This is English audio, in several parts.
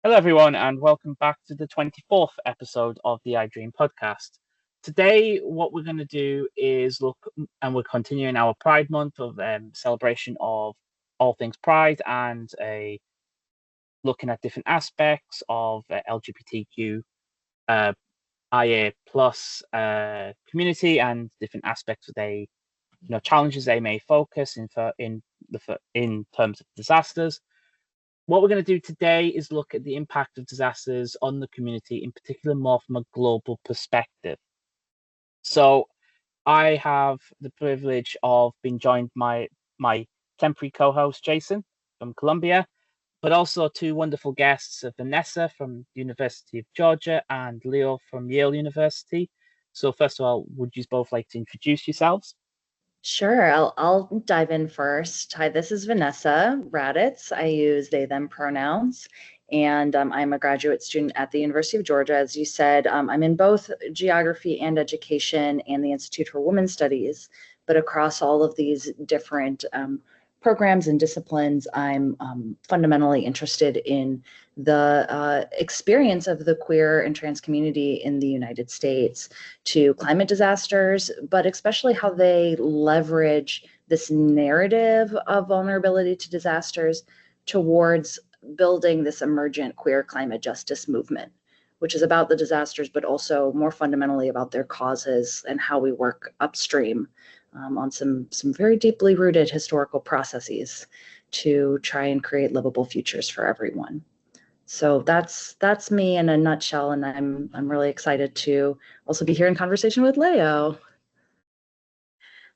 Hello, everyone, and welcome back to the 24th episode of the IDRiM podcast. Today, what we're going to do is look, and we're continuing our Pride Month of celebration of all things Pride and looking at different aspects of LGBTQ IA plus community and different aspects of challenges they may focus in terms of disasters. What we're going to do today is look at the impact of disasters on the community, in particular, more from a global perspective. So, I have the privilege of being joined by my temporary co-host Jason from Colombia, but also two wonderful guests, Vanessa from the University of Georgia and Leo from Yale University. So, first of all, would you both like to introduce yourselves? Sure, I'll dive in first. Hi, this is Vanessa Raditz. I use they, them pronouns, and I'm a graduate student at the University of Georgia. As you said, I'm in both geography and education and the Institute for Women's Studies, but across all of these different programs and disciplines, I'm fundamentally interested in the experience of the queer and trans community in the United States to climate disasters, but especially how they leverage this narrative of vulnerability to disasters towards building this emergent queer climate justice movement, which is about the disasters, but also more fundamentally about their causes and how we work upstream on some very deeply rooted historical processes to try and create livable futures for everyone. So that's me in a nutshell, and I'm really excited to also be here in conversation with Leo.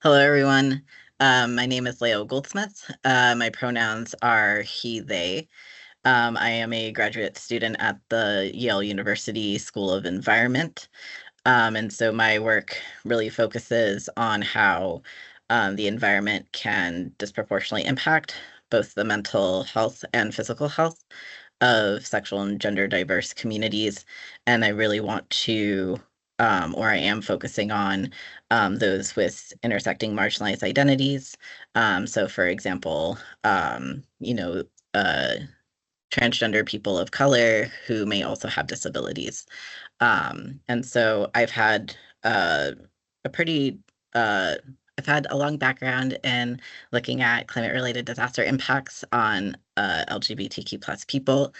Hello, everyone. My name is Leo Goldsmith. My pronouns are he, they. I am a graduate student at the Yale University School of Environment. And so my work really focuses on how the environment can disproportionately impact both the mental health and physical health of sexual and gender diverse communities. And I really want to, or I am focusing on those with intersecting marginalized identities. So for example, transgender people of color who may also have disabilities. And so I've had I've had a long background in looking at climate-related disaster impacts on LGBTQ plus people.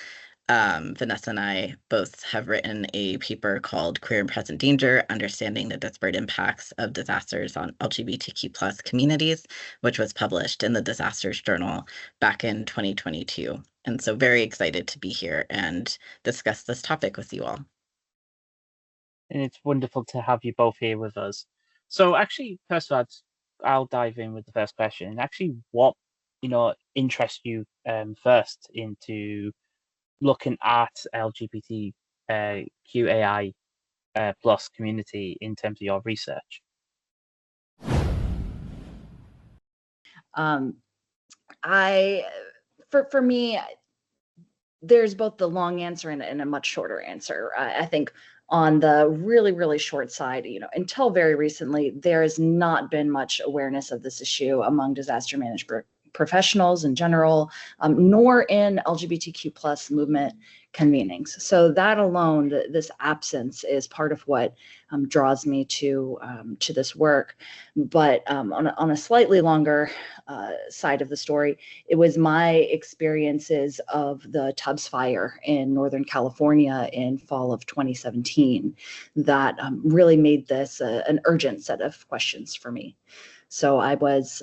Vanessa and I both have written a paper called Queer and Present Danger, Understanding the Disparate Impacts of Disasters on LGBTQ plus Communities, which was published in the Disasters Journal back in 2022. And so very excited to be here and discuss this topic with you all. And it's wonderful to have you both here with us. So actually, first of all, I'll dive in with the first question. Actually, what interests you first into looking at LGBTQAI plus community in terms of your research? For me, there's both the long answer and a much shorter answer. I think on the really, really short side, until very recently, there has not been much awareness of this issue among disaster management professionals in general, nor in LGBTQ plus movement convenings. So that alone, this absence is part of what draws me to this work. But on a slightly longer side of the story, it was my experiences of the Tubbs fire in Northern California in fall of 2017 that really made this an urgent set of questions for me. So I was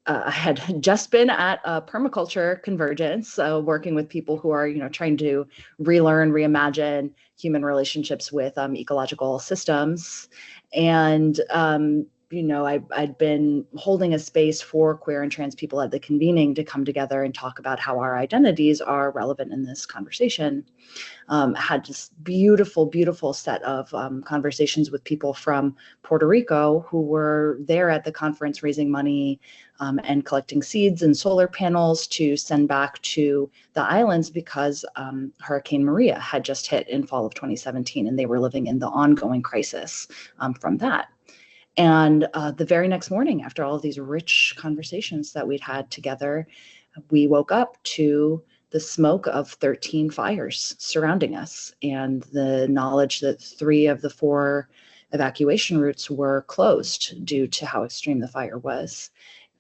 I had just been at a permaculture convergence, working with people who are, trying to relearn, reimagine human relationships with ecological systems. And, I'd been holding a space for queer and trans people at the convening to come together and talk about how our identities are relevant in this conversation. Had this beautiful, beautiful set of conversations with people from Puerto Rico who were there at the conference raising money and collecting seeds and solar panels to send back to the islands because Hurricane Maria had just hit in fall of 2017, and they were living in the ongoing crisis from that. And the very next morning, after all of these rich conversations that we'd had together, we woke up to the smoke of 13 fires surrounding us and the knowledge that 3 of the 4 evacuation routes were closed due to how extreme the fire was.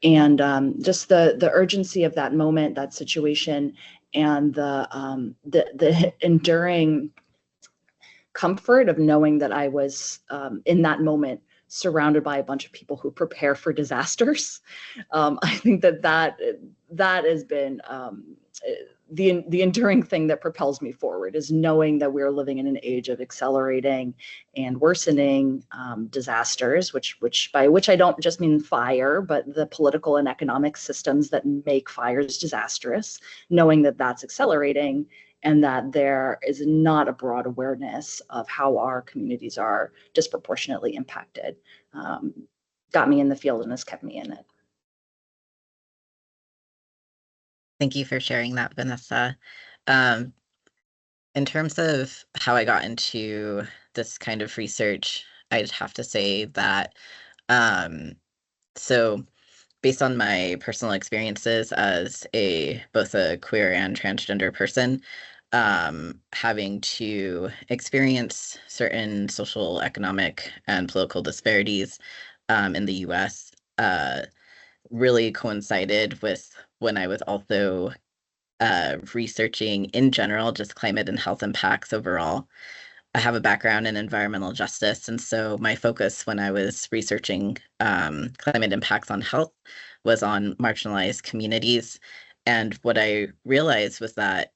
And just the urgency of that moment, that situation, and the enduring comfort of knowing that I was in that moment surrounded by a bunch of people who prepare for disasters. I think that has been the enduring thing that propels me forward, is knowing that we're living in an age of accelerating and worsening disasters, by which I don't just mean fire, but the political and economic systems that make fires disastrous, knowing that that's accelerating and that there is not a broad awareness of how our communities are disproportionately impacted. Got me in the field and has kept me in it. Thank you for sharing that, Vanessa. In terms of how I got into this kind of research, I'd have to say that, so based on my personal experiences as both a queer and transgender person, having to experience certain social, economic, and political disparities in the US really coincided with when I was also researching in general, just climate and health impacts overall. I have a background in environmental justice, and so my focus when I was researching climate impacts on health was on marginalized communities. And what I realized was that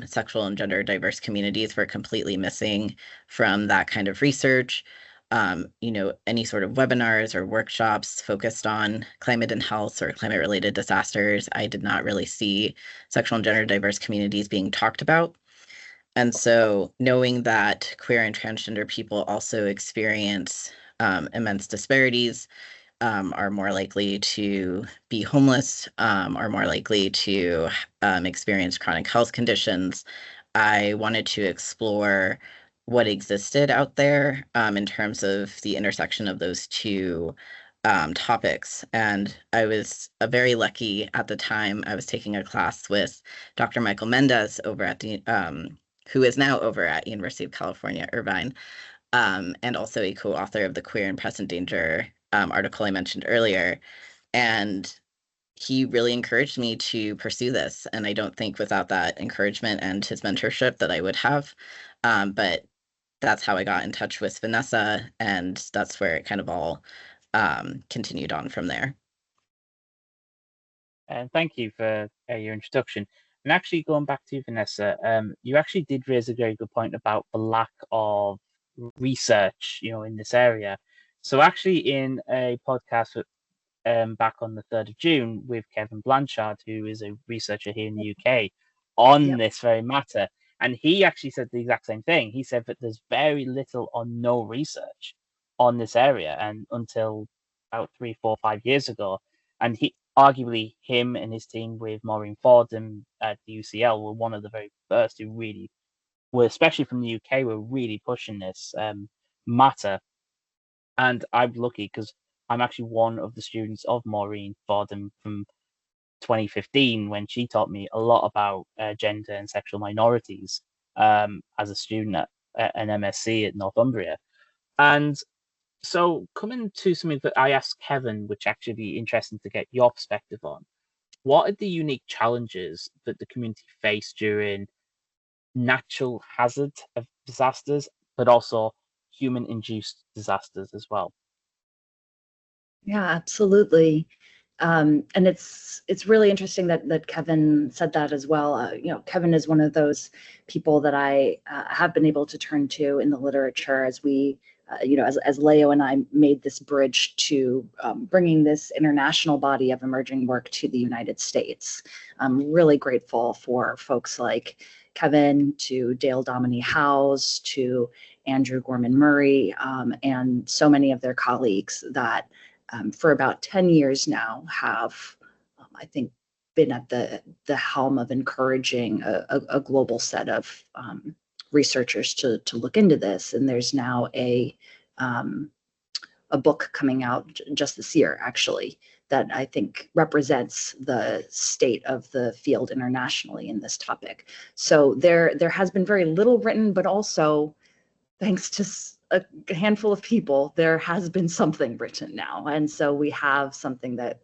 sexual and gender diverse communities were completely missing from that kind of research. Any sort of webinars or workshops focused on climate and health or climate related disasters, I did not really see sexual and gender diverse communities being talked about. And so knowing that queer and transgender people also experience immense disparities, are more likely to be homeless, are more likely to experience chronic health conditions, I wanted to explore what existed out there in terms of the intersection of those two topics. And I was very lucky at the time. I was taking a class with Dr. Michael Mendez over at the who is now over at University of California, Irvine, and also a co-author of the Queer and Present Danger article I mentioned earlier. And he really encouraged me to pursue this. And I don't think without that encouragement and his mentorship that I would have. But that's how I got in touch with Vanessa, and that's where it kind of all continued on from there. And thank you for your introduction. And actually, going back to you, Vanessa, you actually did raise a very good point about the lack of research, in this area. So actually, in a podcast back on the 3rd of June with Kevin Blanchard, who is a researcher here in the UK, on this very matter, and he actually said the exact same thing. He said that there's very little or no research on this area, and until about 3, 4, 5 years ago, and arguably him and his team with Maureen Fordham at the UCL were one of the very first who really were, especially from the UK, were really pushing this matter. And I'm lucky because I'm actually one of the students of Maureen Fordham from 2015, when she taught me a lot about gender and sexual minorities as a student at an MSc at Northumbria. And so coming to something that I asked Kevin, which actually be interesting to get your perspective on, what are the unique challenges that the community face during natural hazard of disasters, but also human-induced disasters as well? Yeah, absolutely. And it's really interesting that Kevin said that as well. Kevin is one of those people that I have been able to turn to in the literature as we, as Leo and I made this bridge to bringing this international body of emerging work to the United States. I'm really grateful for folks like Kevin, to Dale Domini Howes, to Andrew Gorman Murray, and so many of their colleagues that for about 10 years now have, I think, been at the helm of encouraging a global set of researchers to look into this. And there's now a book coming out just this year, actually, that I think represents the state of the field internationally in this topic. So there has been very little written, but also thanks to a handful of people, there has been something written now. And so we have something that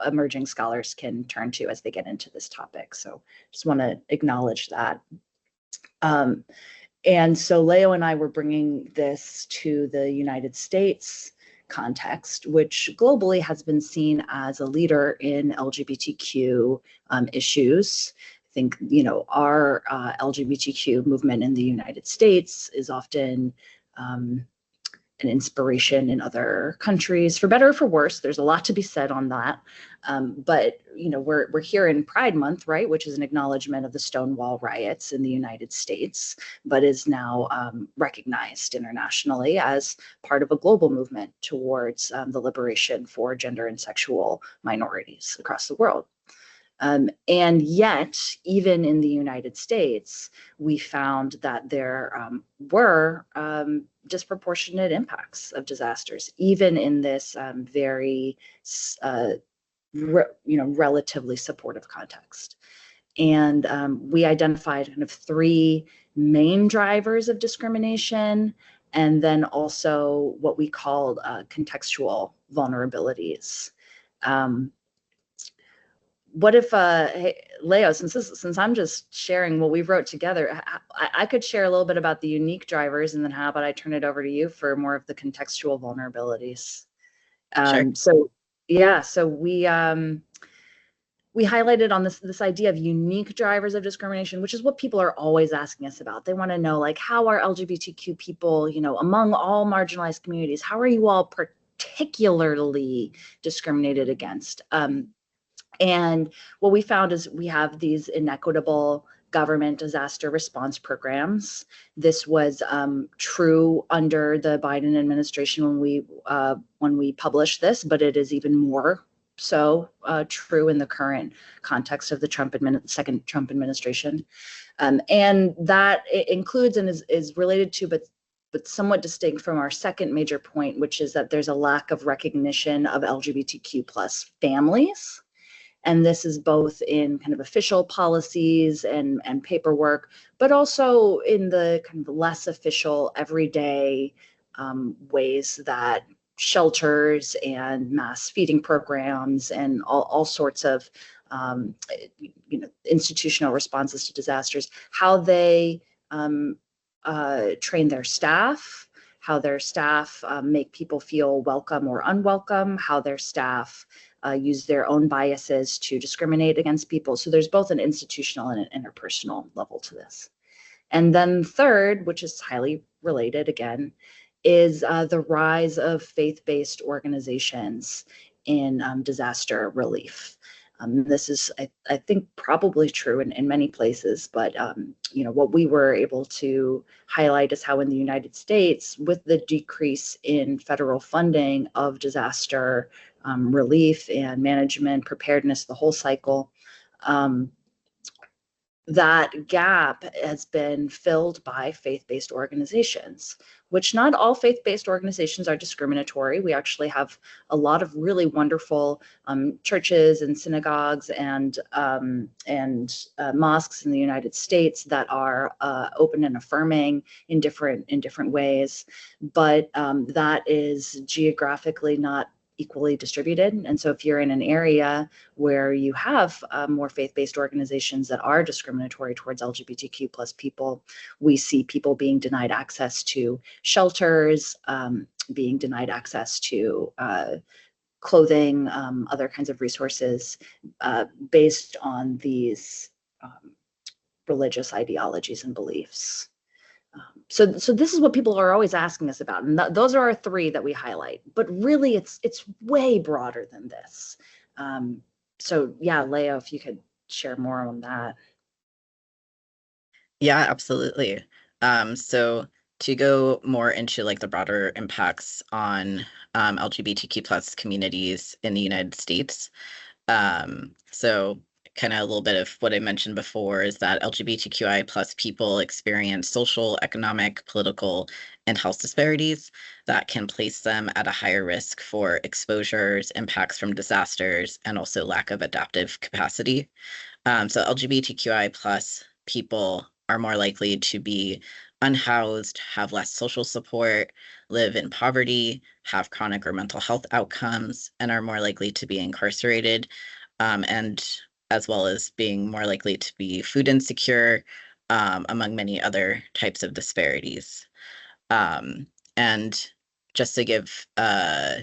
emerging scholars can turn to as they get into this topic. So just want to acknowledge that. And so Leo and I were bringing this to the United States context, which globally has been seen as a leader in LGBTQ issues. I think, our LGBTQ movement in the United States is often an inspiration in other countries, for better or for worse. There's a lot to be said on that. But we're here in Pride Month, right, which is an acknowledgement of the Stonewall riots in the United States, but is now recognized internationally as part of a global movement towards the liberation for gender and sexual minorities across the world. And yet, even in the United States, we found that there were disproportionate impacts of disasters, even in this very, relatively supportive context. And we identified kind of three main drivers of discrimination, and then also what we called contextual vulnerabilities. What if, hey, Leo, since I'm just sharing what we wrote together, I could share a little bit about the unique drivers, and then how about I turn it over to you for more of the contextual vulnerabilities? Sure. So yeah, so we highlighted on this idea of unique drivers of discrimination, which is what people are always asking us about. They want to know, like, how are LGBTQ people, among all marginalized communities, how are you all particularly discriminated against? And what we found is we have these inequitable government disaster response programs. This was true under the Biden administration when we published this, but it is even more so true in the current context of the second Trump administration. And that includes and is related to, but somewhat distinct from our second major point, which is that there's a lack of recognition of LGBTQ plus families. And this is both in kind of official policies and paperwork, but also in the kind of less official everyday ways that shelters and mass feeding programs and all sorts of institutional responses to disasters, how they train their staff, how their staff make people feel welcome or unwelcome, how their staff use their own biases to discriminate against people. So there's both an institutional and an interpersonal level to this. And then third, which is highly related again, is the rise of faith-based organizations in disaster relief. This is, I think, probably true in many places, but what we were able to highlight is how in the United States, with the decrease in federal funding of disaster relief and management, preparedness, the whole cycle, that gap has been filled by faith-based organizations, which not all faith-based organizations are discriminatory. We actually have a lot of really wonderful churches and synagogues and mosques in the United States that are open and affirming in different ways, but that is geographically not equally distributed. And so if you're in an area where you have more faith-based organizations that are discriminatory towards LGBTQ plus people, we see people being denied access to shelters, being denied access to clothing, other kinds of resources based on these religious ideologies and beliefs. So this is what people are always asking us about, and those are our three that we highlight. But really, it's way broader than this. So yeah, Leo, if you could share more on that. Yeah, absolutely. So to go more into like the broader impacts on LGBTQ plus communities in the United States. So kind of a little bit of what I mentioned before, is that LGBTQI plus people experience social, economic, political, and health disparities that can place them at a higher risk for exposures, impacts from disasters, and also lack of adaptive capacity. So LGBTQI plus people are more likely to be unhoused, have less social support, live in poverty, have chronic or mental health outcomes, and are more likely to be incarcerated, and as well as being more likely to be food insecure, among many other types of disparities. And just to give a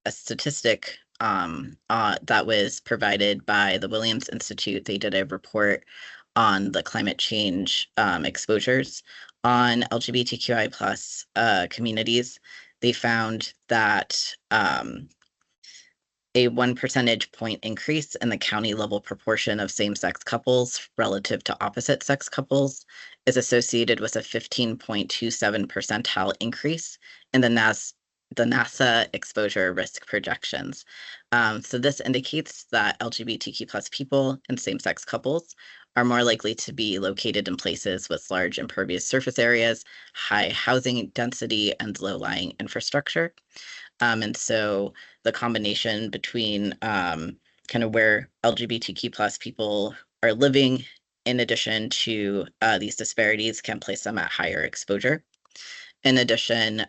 statistic that was provided by the Williams Institute. They did a report on the climate change exposures on LGBTQI plus communities. They found that a 1 percentage point increase in the county level proportion of same-sex couples relative to opposite-sex couples is associated with a 15.27 percentile increase in the NASA exposure risk projections. So this indicates that LGBTQ plus people and same-sex couples are more likely to be located in places with large impervious surface areas, high housing density, and low-lying infrastructure. And so the combination between kind of where LGBTQ plus people are living, in addition to these disparities, can place them at higher exposure. In addition,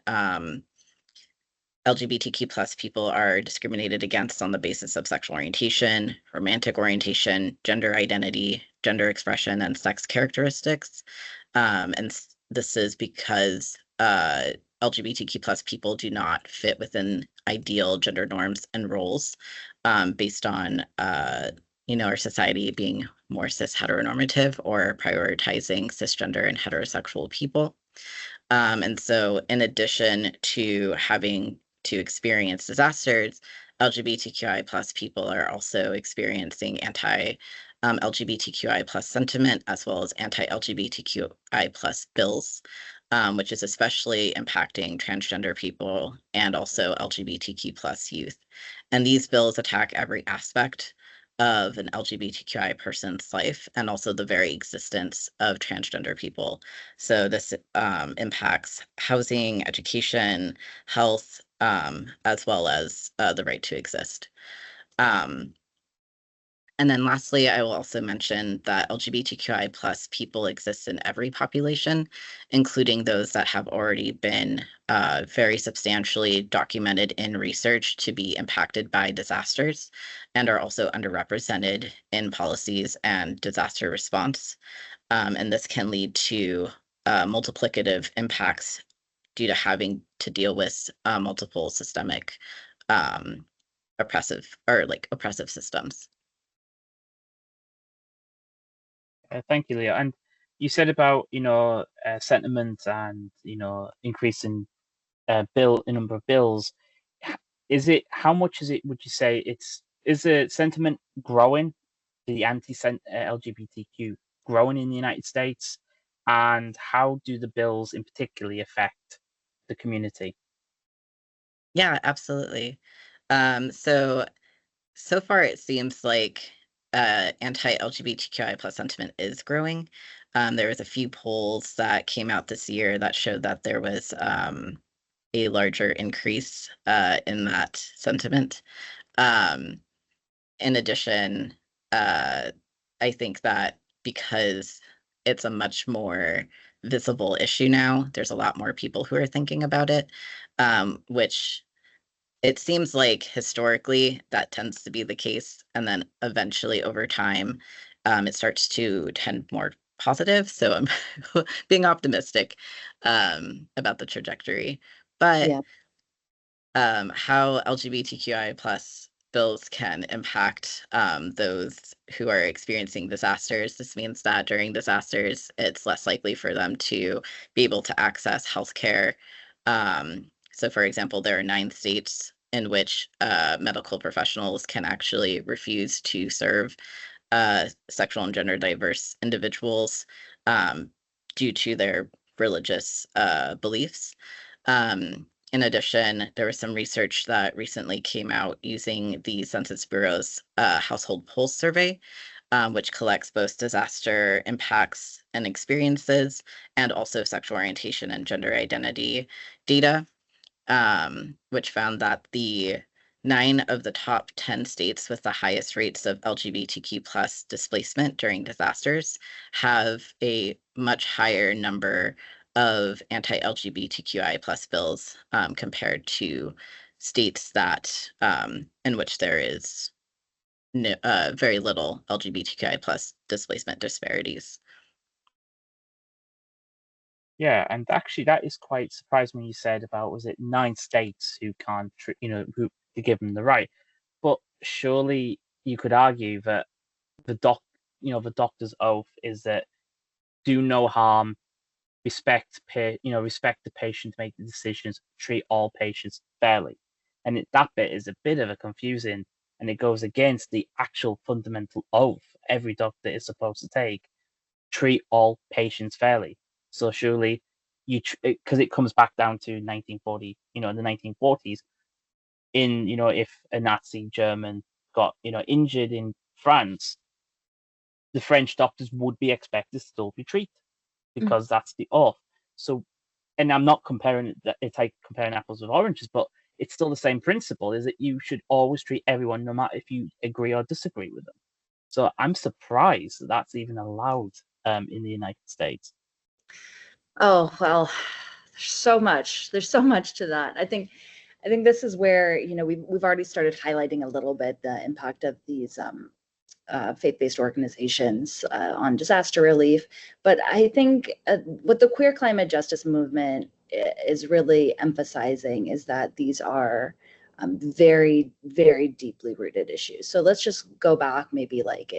LGBTQ plus people are discriminated against on the basis of sexual orientation, romantic orientation, gender identity, gender expression, and sex characteristics. And this is because LGBTQ plus people do not fit within ideal gender norms and roles, based on our society being more cis heteronormative or prioritizing cisgender and heterosexual people. And so in addition to having to experience disasters, LGBTQI plus people are also experiencing anti-LGBTQI plus sentiment, as well as anti-LGBTQI plus bills, which is especially impacting transgender people and also LGBTQ plus youth. And these bills attack every aspect of an LGBTQI person's life and also the very existence of transgender people. So this impacts housing, education, health, as well as the right to exist. And then lastly, I will also mention that LGBTQI plus people exist in every population, including those that have already been very substantially documented in research to be impacted by disasters and are also underrepresented in policies and disaster response. And this can lead to multiplicative impacts due to having to deal with multiple systemic oppressive systems. Thank you, Leo. And you said about sentiment and increasing number of bills. How much is it? Would you say is the sentiment growing, the LGBTQ growing in the United States, and how do the bills in particularly affect the community? Yeah, absolutely. So far it seems like anti-LGBTQI plus sentiment is growing. There was a few polls that came out this year that showed that there was a larger increase in that sentiment. In addition, I think that because it's a much more visible issue now, there's a lot more people who are thinking about it, which it seems like historically that tends to be the case. And then eventually over time, it starts to tend more positive. So I'm being optimistic about the trajectory. But Yeah. How LGBTQI plus bills can impact those who are experiencing disasters. This means that during disasters, it's less likely for them to be able to access healthcare. So for example, there are 9 states in which medical professionals can actually refuse to serve sexual and gender diverse individuals due to their religious beliefs. In addition, there was some research that recently came out using the Census Bureau's household pulse survey, which collects both disaster impacts and experiences, and also sexual orientation and gender identity data, which found that the 9 of the top 10 states with the highest rates of LGBTQ plus displacement during disasters have a much higher number of anti-LGBTQI plus bills compared to states that in which there is very little LGBTQI plus displacement disparities. Yeah, and actually that is quite surprising when you said about, was it 9 states who can't, who to give them the right. But surely you could argue that the doctor's oath is that do no harm, respect the patient, make the decisions, treat all patients fairly. And that bit is a bit of a confusing, and it goes against the actual fundamental oath every doctor is supposed to take: treat all patients fairly. So surely because it comes back down to 1940, in the 1940s, if a Nazi German got, injured in France, the French doctors would be expected to still be treated because that's the oath. So, and I'm not it's like comparing apples with oranges, but it's still the same principle, is that you should always treat everyone, no matter if you agree or disagree with them. So I'm surprised that that's even allowed in the United States. Oh, well, there's so much to that. I think this is where, we've already started highlighting a little bit the impact of these faith-based organizations on disaster relief. But I think what the queer climate justice movement is really emphasizing is that these are very, very deeply rooted issues. So let's just go back maybe like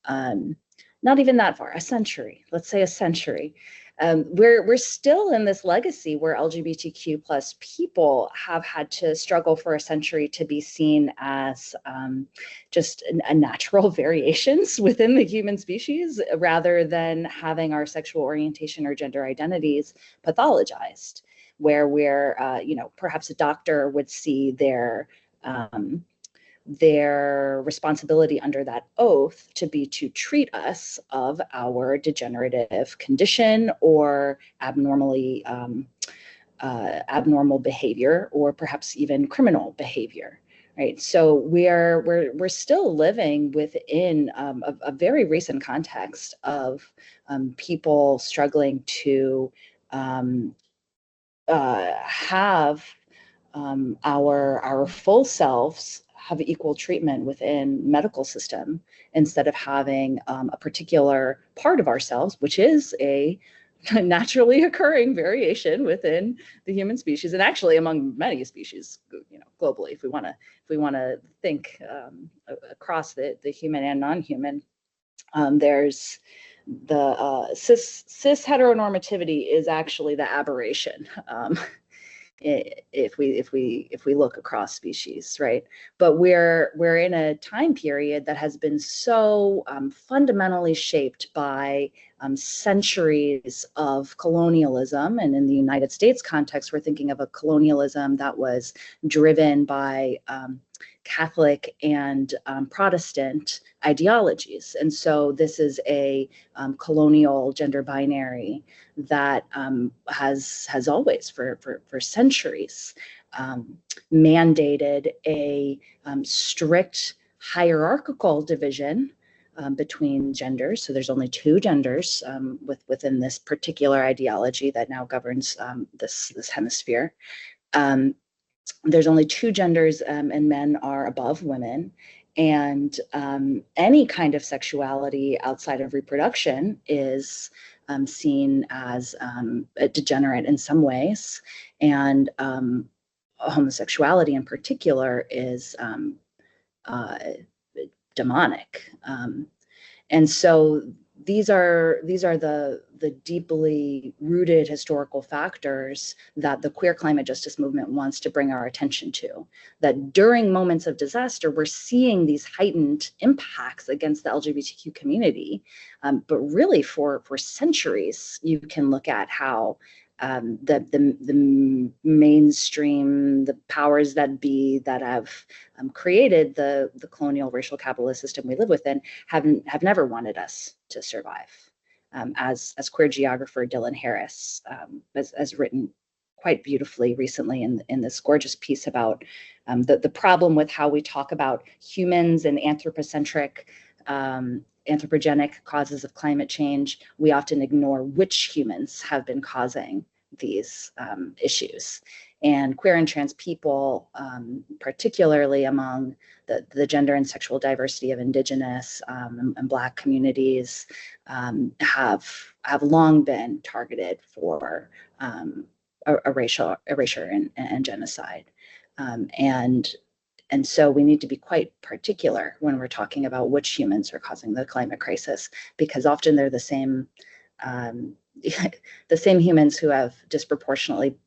not even that far, a century, let's say a century. We're still in this legacy where LGBTQ plus people have had to struggle for a century to be seen as just a natural variations within the human species, rather than having our sexual orientation or gender identities pathologized, where we're, perhaps a doctor would see their responsibility under that oath to be to treat us of our degenerative condition or abnormal behavior, or perhaps even criminal behavior, right? So we're still living within a very recent context of people struggling to have our full selves have equal treatment within medical system, instead of having a particular part of ourselves, which is a naturally occurring variation within the human species, and actually among many species, globally, if we want to think across the human and non-human. There's the cis heteronormativity is actually the aberration. If we look across species, right? But we're in a time period that has been so fundamentally shaped by centuries of colonialism. And in the United States context, we're thinking of a colonialism that was driven by Catholic and Protestant ideologies. And so this is a colonial gender binary that has always, for centuries, mandated a strict hierarchical division between genders. So there's only 2 genders within this particular ideology that now governs this hemisphere. There's only 2 genders, and men are above women. And any kind of sexuality outside of reproduction is seen as degenerate in some ways. And homosexuality in particular is demonic. And so these are the deeply rooted historical factors that the queer climate justice movement wants to bring our attention to. That during moments of disaster, we're seeing these heightened impacts against the LGBTQ community. But really for centuries, you can look at how the mainstream, the powers that be that have created the colonial racial capitalist system we live within have never wanted us to survive. As queer geographer Dylan Harris has written quite beautifully recently in this gorgeous piece about the problem with how we talk about humans and anthropogenic causes of climate change. We often ignore which humans have been causing these issues. And queer and trans people, particularly among the gender and sexual diversity of Indigenous and Black communities, have long been targeted for erasure and genocide. And so we need to be quite particular when we're talking about which humans are causing the climate crisis, because often they're the same humans who have disproportionately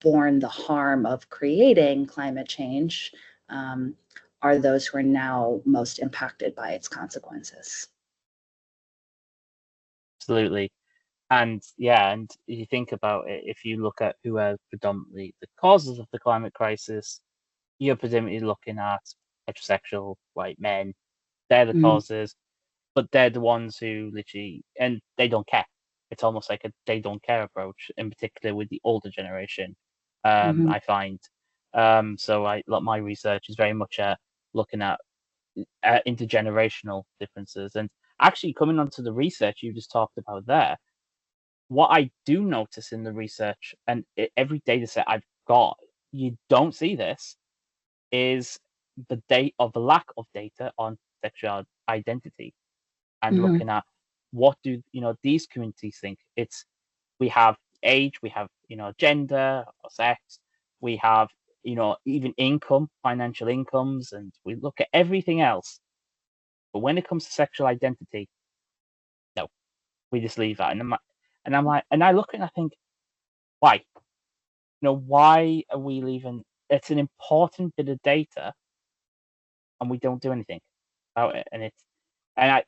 borne the harm of creating climate change are those who are now most impacted by its consequences. Absolutely. And yeah, and you think about it, if you look at who are predominantly the causes of the climate crisis, you're predominantly looking at heterosexual white men. They're the causes, but they're the ones who literally, and they don't care. It's almost like a they don't care approach, in particular with the older generation. I find. So my research is very much looking at intergenerational differences, and actually coming onto the research you just talked about there. What I do notice in the research and every data set I've got, you don't see this, is the lack of data on sexual identity and looking at what do these communities think. We have age, we have gender or sex, we have even income, financial incomes, and we look at everything else. But when it comes to sexual identity, no, we just leave that. I'm like, and I look and I think, why? Why are we leaving? It's an important bit of data, and we don't do anything about it. And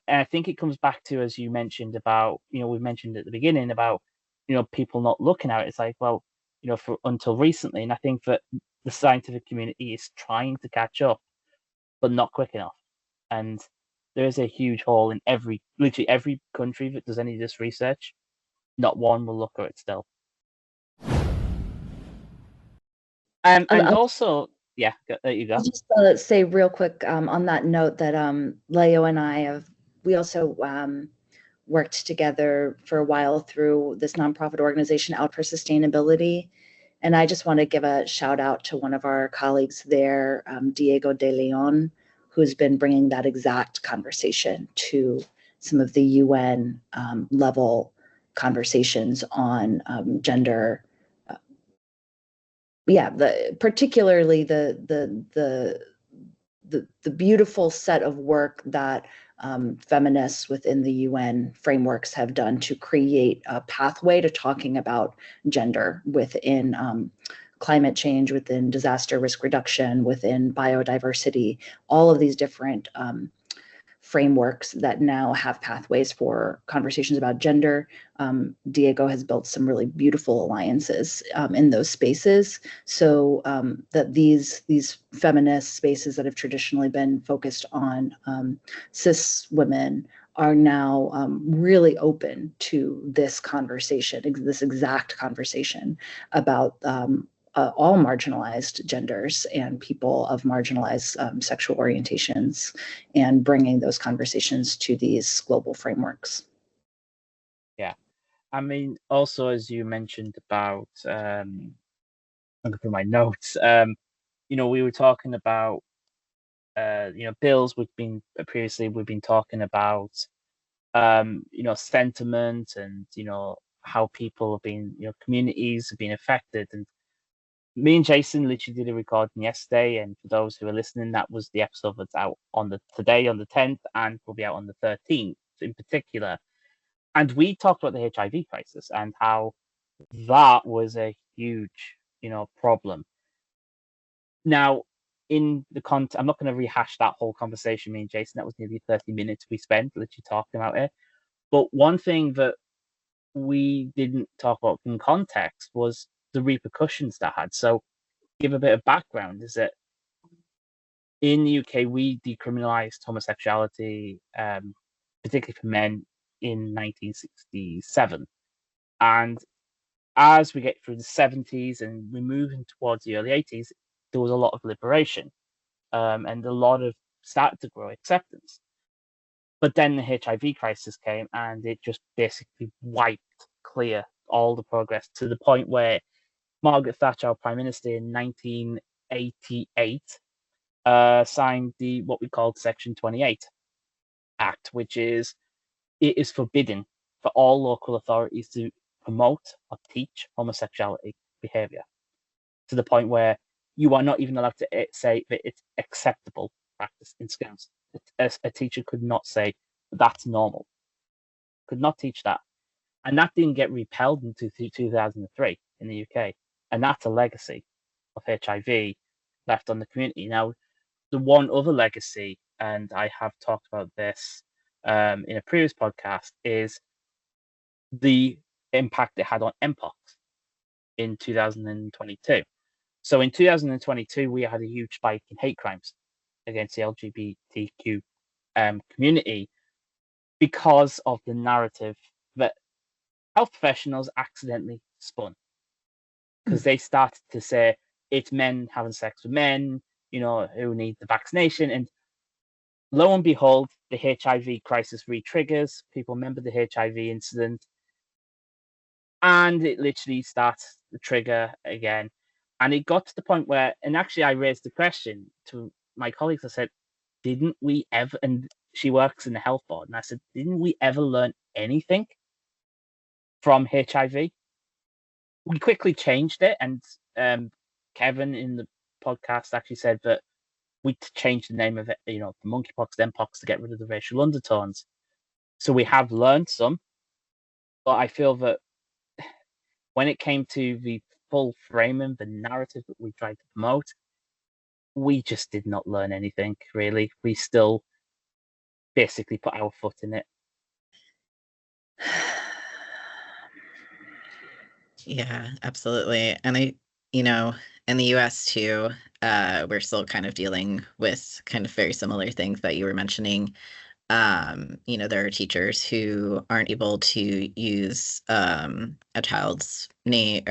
I think it comes back to, as you mentioned about, we mentioned at the beginning about, people not looking at it. It's like, well, for until recently, and I think that the scientific community is trying to catch up, but not quick enough. And there is a huge hole in literally every country that does any of this research. Not one will look at it still. And also, yeah, there you go. I'll just say real quick on that note that Leo and I we also worked together for a while through this nonprofit organization, Out for Sustainability. And I just want to give a shout out to one of our colleagues there, Diego de Leon, who's been bringing that exact conversation to some of the UN level conversations on gender. Particularly the beautiful set of work that feminists within the UN frameworks have done to create a pathway to talking about gender within climate change, within disaster risk reduction, within biodiversity, all of these different frameworks that now have pathways for conversations about gender. Diego has built some really beautiful alliances in those spaces, so that these feminist spaces that have traditionally been focused on cis women are now really open to this conversation, this exact conversation about all marginalized genders and people of marginalized sexual orientations, and bringing those conversations to these global frameworks. Yeah, I mean, also as you mentioned about, I'm looking through my notes. We were talking about, bills. We've been talking about, sentiment and how people have been, communities have been affected. And me and Jason literally did a recording yesterday, and for those who are listening, that was the episode that's out today on the 10th, and will be out on the 13th in particular. And we talked about the HIV crisis and how that was a huge, problem. Now, in the I'm not going to rehash that whole conversation, me and Jason. That was nearly 30 minutes we spent literally talking about it. But one thing that we didn't talk about in context was the repercussions that had. So, give a bit of background is that in the UK we decriminalised homosexuality, particularly for men, in 1967, and as we get through the 70s and we're moving towards the early 80s, there was a lot of liberation, and a lot of started to grow acceptance. But then the HIV crisis came and it just basically wiped clear all the progress to the point where Margaret Thatcher, our Prime Minister, in 1988, signed the what we called Section 28 Act, which is it is forbidden for all local authorities to promote or teach homosexuality behaviour, to the point where you are not even allowed to say that it's acceptable practice in schools. A teacher could not say that's normal, could not teach that. And that didn't get repealed until 2003 in the UK. And that's a legacy of HIV left on the community. Now, the one other legacy, and I have talked about this in a previous podcast, is the impact it had on MPOX in 2022. So in 2022, we had a huge spike in hate crimes against the LGBTQ community because of the narrative that health professionals accidentally spun, because they started to say it's men having sex with men, who need the vaccination. And lo and behold, the HIV crisis re-triggers. People remember the HIV incident, and it literally starts the trigger again. And it got to the point where, and actually I raised the question to my colleagues, I said, didn't we ever, and she works in the health board, and I said, didn't we ever learn anything from HIV? We quickly changed it, and Kevin in the podcast actually said that we changed the name of it, from monkeypox to mpox to get rid of the racial undertones. So we have learned some, but I feel that when it came to the full framing, the narrative that we tried to promote, we just did not learn anything, really. We still basically put our foot in it. Yeah, absolutely. And in the US too, we're still kind of dealing with kind of very similar things that you were mentioning. There are teachers who aren't able to use a child's name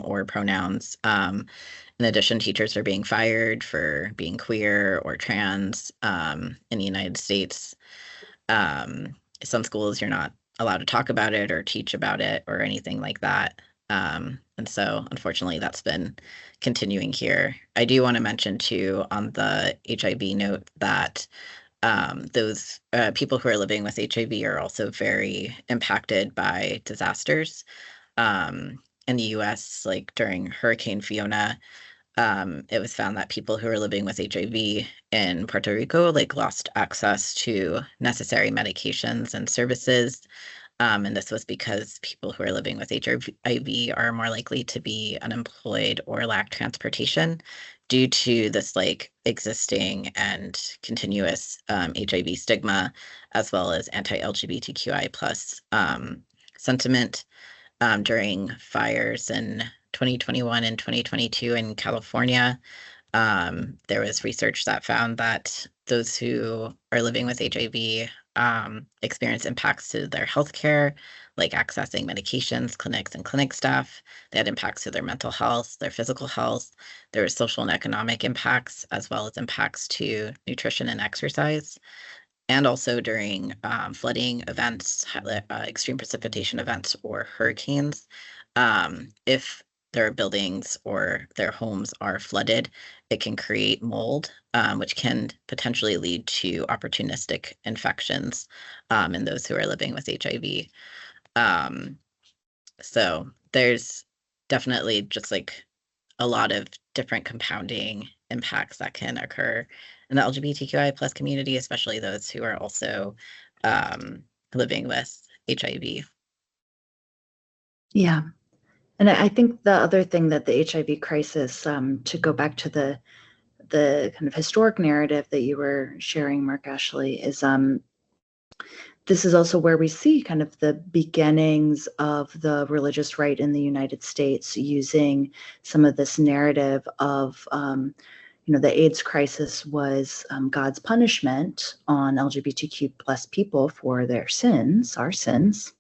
or pronouns. In addition, teachers are being fired for being queer or trans in the United States. Some schools, you're not allowed to talk about it or teach about it or anything like that. And so, unfortunately, that's been continuing here. I do want to mention, too, on the HIV note, that those people who are living with HIV are also very impacted by disasters. In the US, like during Hurricane Fiona, it was found that people who were living with HIV in Puerto Rico lost access to necessary medications and services. And this was because people who are living with HIV are more likely to be unemployed or lack transportation due to this existing and continuous HIV stigma, as well as anti-LGBTQI plus sentiment. During fires in 2021 and 2022 in California, there was research that found that those who are living with HIV experience impacts to their healthcare, like accessing medications, clinics, and clinic staff. They had impacts to their mental health, their physical health. There were social and economic impacts, as well as impacts to nutrition and exercise. And also during flooding events, extreme precipitation events, or hurricanes. If their buildings or their homes are flooded, it can create mold, which can potentially lead to opportunistic infections in those who are living with HIV. So there's definitely just a lot of different compounding impacts that can occur in the LGBTQI plus community, especially those who are also living with HIV. Yeah. And I think the other thing that the HIV crisis, to go back to the kind of historic narrative that you were sharing, Mark Ashley, is This is also where we see kind of the beginnings of the religious right in the United States using some of this narrative of, the AIDS crisis was God's punishment on LGBTQ plus people for their sins, our sins,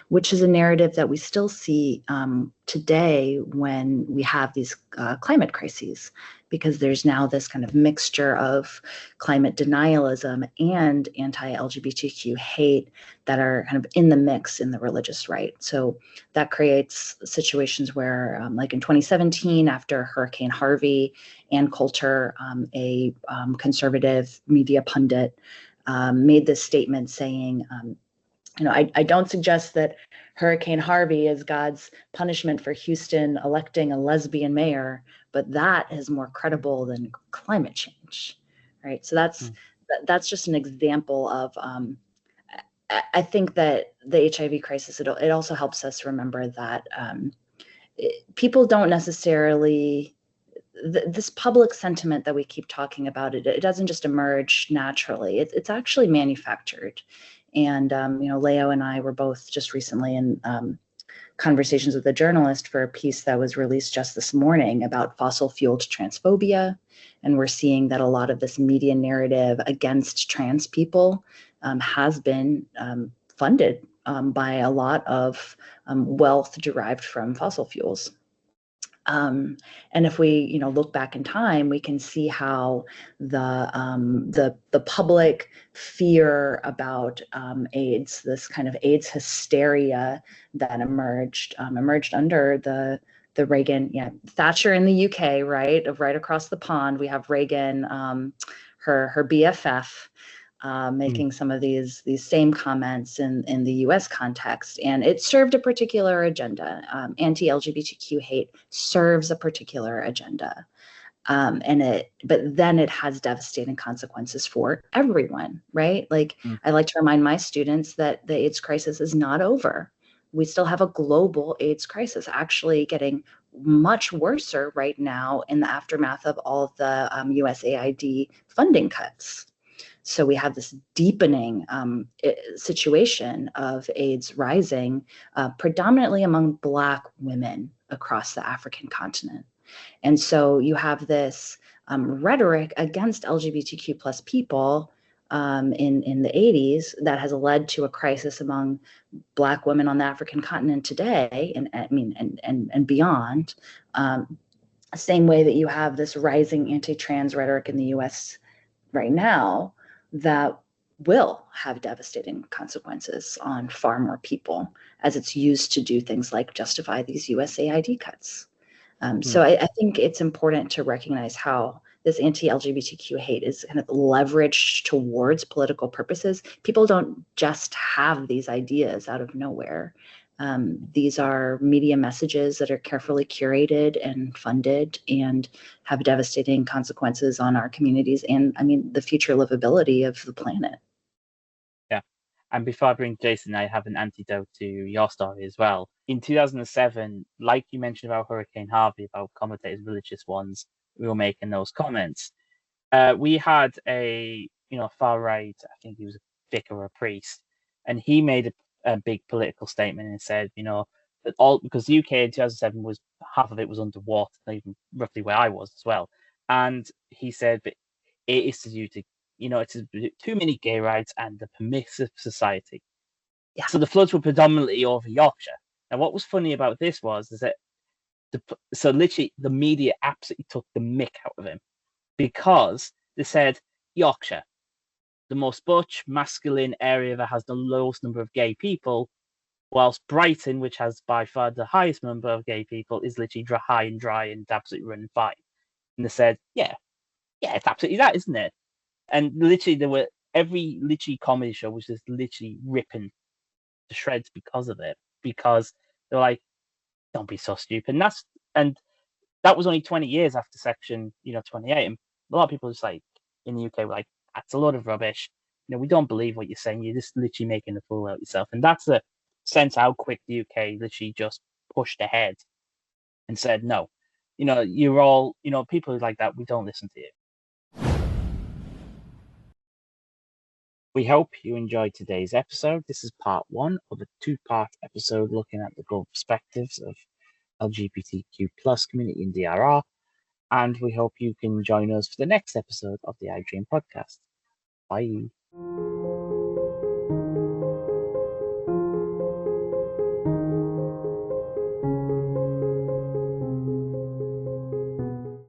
which is a narrative that we still see today when we have these climate crises, because there's now this kind of mixture of climate denialism and anti-LGBTQ hate that are kind of in the mix in the religious right. So that creates situations where, like in 2017, after Hurricane Harvey, Ann Coulter, a conservative media pundit, made this statement saying, I don't suggest that Hurricane Harvey is God's punishment for Houston electing a lesbian mayor, but that is more credible than climate change, right? So that's just an example of. I think that the HIV crisis, it also helps us remember that people don't necessarily. This public sentiment that we keep talking about, it doesn't just emerge naturally. It's actually manufactured. And, Leo and I were both just recently in conversations with a journalist for a piece that was released just this morning about fossil-fueled transphobia. And we're seeing that a lot of this media narrative against trans people has been funded by a lot of wealth derived from fossil fuels. And if we, look back in time, we can see how the public fear about AIDS, this kind of AIDS hysteria that emerged under the Reagan, Thatcher in the UK, right across the pond. We have Reagan, her BFF. Making some of these same comments in the U.S. context, and it served a particular agenda. Anti-LGBTQ hate serves a particular agenda, but then it has devastating consequences for everyone, right? Like I like to remind my students that the AIDS crisis is not over. We still have a global AIDS crisis, actually getting much worse right now in the aftermath of all of the USAID funding cuts. So we have this deepening situation of AIDS rising predominantly among Black women across the African continent. And so you have this rhetoric against LGBTQ plus people in the 80s that has led to a crisis among Black women on the African continent today, and beyond. Same way that you have this rising anti-trans rhetoric in the U.S. right now that will have devastating consequences on far more people as it's used to do things like justify these USAID cuts. So I think it's important to recognize how this anti-LGBTQ hate is kind of leveraged towards political purposes. People don't just have these ideas out of nowhere. These are media messages that are carefully curated and funded and have devastating consequences on our communities and, the future livability of the planet. Yeah. And before I bring Jason, I have an antidote to your story as well. In 2007, like you mentioned about Hurricane Harvey, about commentators, religious ones, we were making those comments. We had a far right, I think he was a vicar or a priest, and he made a big political statement and said, that because the UK in 2007 was half of it was underwater, even roughly where I was as well, and he said that it is to do to it's too many gay rights and a permissive society. Yeah. So the floods were predominantly over Yorkshire. Now, what was funny about this is that so literally the media absolutely took the mick out of him, because they said Yorkshire, the most butch, masculine area that has the lowest number of gay people, whilst Brighton, which has by far the highest number of gay people, is literally high and dry and absolutely running fine. And they said, yeah, it's absolutely that, isn't it? And literally, every comedy show was just literally ripping to shreds because of it, because they're like, don't be so stupid. And that was only 20 years after Section 28, and a lot of people just like in the UK were like, that's a lot of rubbish. We don't believe what you're saying. You're just literally making a fool out of yourself. And that's a sense how quick the UK literally just pushed ahead and said, no, you're all, people like that, we don't listen to you. We hope you enjoyed today's episode. This is part one of a two-part episode looking at the global perspectives of LGBTQ plus community in DRR, and we hope you can join us for the next episode of the IDRiM podcast. Bye.